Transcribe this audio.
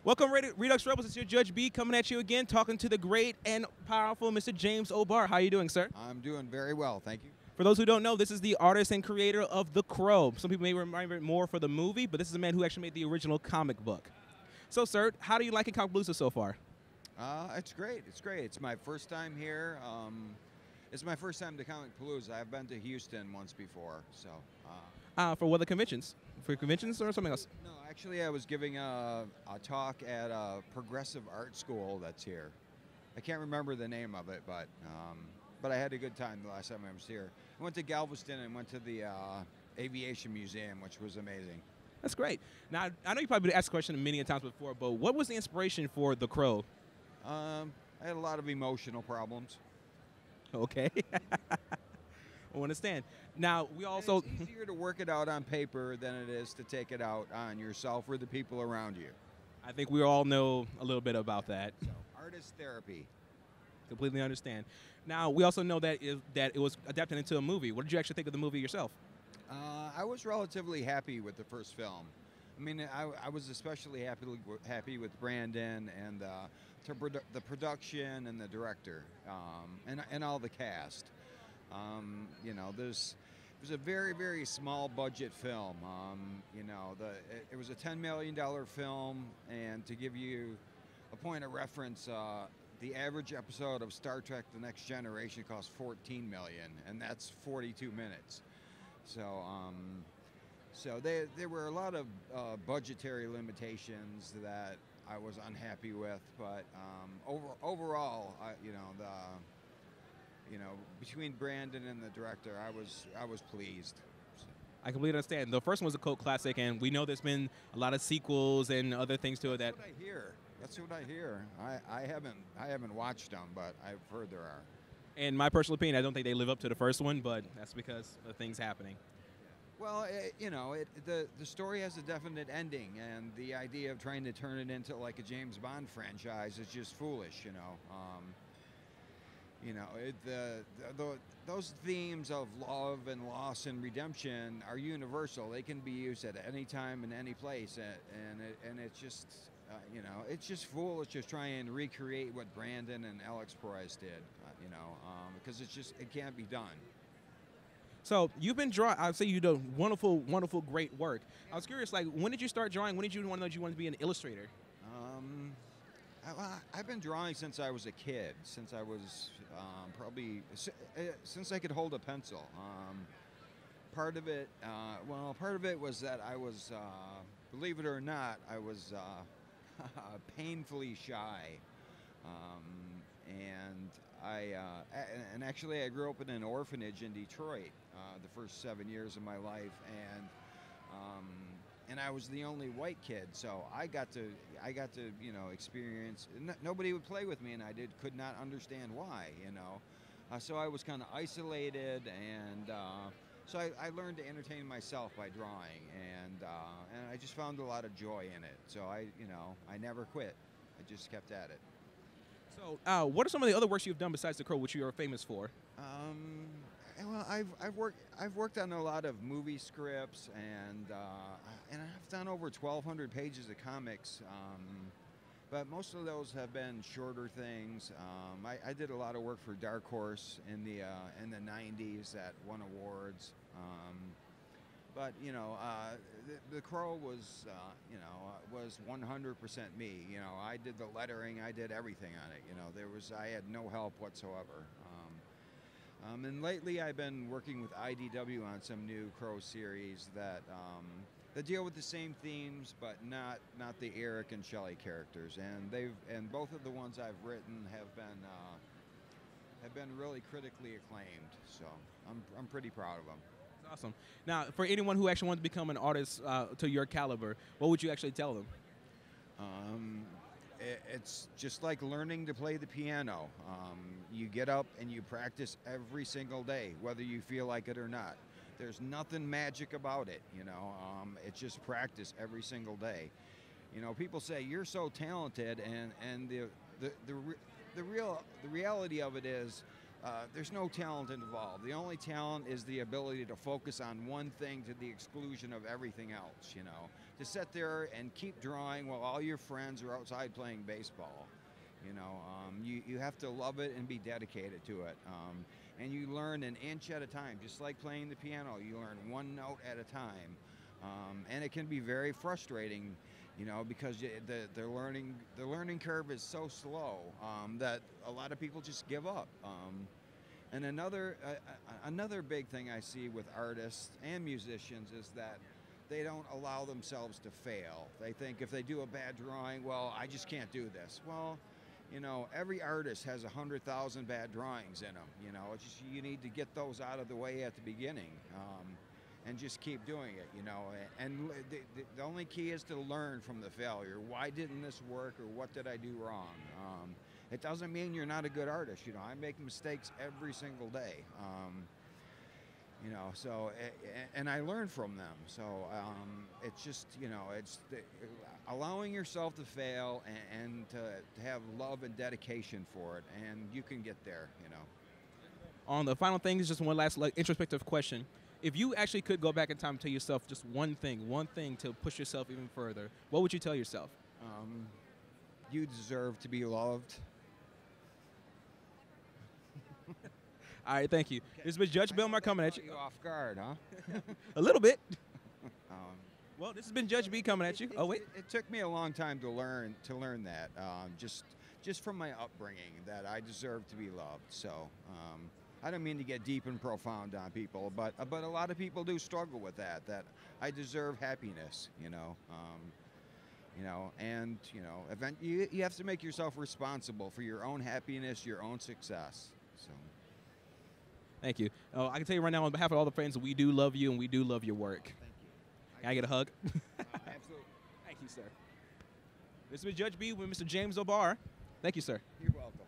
Welcome, Redux Rebels. It's your Judge B coming at you again, talking to the great and powerful Mr. James O'Barr. How are you doing, sir? I'm doing very well, thank you. For those who don't know, this is the artist and creator of The Crow. Some people may remember it more for the movie, but this is a man who actually made the original comic book. So, sir, how do you like Comicpalooza so far? It's great. It's great. It's my first time here. It's my first time to Comicpalooza. I've been to Houston once before, so. For what, the conventions? For conventions or something else? No, actually, I was giving a talk at a progressive art school that's here. I can't remember the name of it, but I had a good time the last time I was here. I went to Galveston and went to the Aviation Museum, which was amazing. That's great. Now, I know you probably asked the question many times before, but what was the inspiration for The Crow? I had a lot of emotional problems. Okay. I understand. Now, we also... It's easier to work it out on paper than it is to take it out on yourself or the people around you. I think we all know a little bit about that. So, artist therapy. Completely understand. Now, we also know that it was adapted into a movie. What did you actually think of the movie yourself? I was relatively happy with the first film. I mean, I was especially happy with Brandon and the production and the director and all the cast. You know, it was a very, very small budget film. You know, it was a $10 million film, and to give you a point of reference, the average episode of Star Trek: The Next Generation cost $14 million, and that's 42 minutes. So there were a lot of budgetary limitations that I was unhappy with, but overall, between Brandon and the director, I was pleased. I completely understand. The first one was a cult classic, and we know there's been a lot of sequels and other things to it. That's what I hear. That's what I hear. I haven't watched them, but I've heard there are. In my personal opinion, I don't think they live up to the first one, but that's because of things happening. Well, the story has a definite ending, and the idea of trying to turn it into like a James Bond franchise is just foolish, you know. Those themes of love and loss and redemption are universal. They can be used at any time and any place, and it's just, it's just foolish to try and recreate what Brandon and Alex Perez did, because it can't be done. So you've been drawing. I'd say you do wonderful, wonderful, great work. I was curious, like, when did you start drawing? When did you know you wanted to be an illustrator? I've been drawing since I was a kid, since I was since I could hold a pencil. Part of it was that I was, believe it or not, I was painfully shy, and actually I grew up in an orphanage in Detroit the first 7 years of my life, and I was the only white kid, so I got to experience. Nobody would play with me, and I could not understand why, so I was kind of isolated, and so I learned to entertain myself by drawing, and I just found a lot of joy in it. So I never quit. I just kept at it. So, what are some of the other works you've done besides The Crow, which you are famous for? Well, I've worked on a lot of movie scripts, and I've done over 1,200 pages of comics. But most of those have been shorter things. I did a lot of work for Dark Horse in the 90s that won awards. But the Crow was 100% me. I did the lettering, I did everything on it. I had no help whatsoever. And lately, I've been working with IDW on some new Crow series that deal with the same themes, but not the Eric and Shelley characters. And both of the ones I've written have been really critically acclaimed. So I'm pretty proud of them. That's awesome. Now, for anyone who actually wants to become an artist to your caliber, what would you actually tell them? It's just like learning to play the piano. You get up and you practice every single day, whether you feel like it or not. There's nothing magic about it, it's just practice every single day. People say you're so talented, and the reality of it is there's no talent involved. The only talent is the ability to focus on one thing to the exclusion of everything else, you know. To sit there and keep drawing while all your friends are outside playing baseball. You know, you have to love it and be dedicated to it. And you learn an inch at a time, just like playing the piano. You learn one note at a time. And it can be very frustrating, you know, because the learning curve is so slow that a lot of people just give up. And another big thing I see with artists and musicians is that they don't allow themselves to fail. They think if they do a bad drawing, well, I just can't do this. Well, you know, every artist has 100,000 bad drawings in them. You know, it's just, you need to get those out of the way at the beginning, and just keep doing it. You know, and the only key is to learn from the failure. Why didn't this work, or what did I do wrong? It doesn't mean you're not a good artist. You know, I make mistakes every single day. You know, so, and I learn from them. So it's just, you know, it's allowing yourself to fail and to have love and dedication for it, and you can get there, you know. On the final thing is just one last introspective question. If you actually could go back in time and tell yourself just one thing to push yourself even further, what would you tell yourself? You deserve to be loved. All right, thank you. Okay. This has been Judge Belmar coming at you. Off guard, huh? A little bit. Well, this has been Judge B coming at you. Oh wait, it took me a long time to learn that. Just from my upbringing, that I deserve to be loved. So I don't mean to get deep and profound on people, but a lot of people do struggle with that. That I deserve happiness, you know. You know, and you know, you have to make yourself responsible for your own happiness, your own success. So. Thank you. I can tell you right now, on behalf of all the fans, we do love you and we do love your work. Thank you. Can I get a hug? Absolutely. Thank you, sir. This has been Judge B with Mr. James O'Barr. Thank you, sir. You're welcome.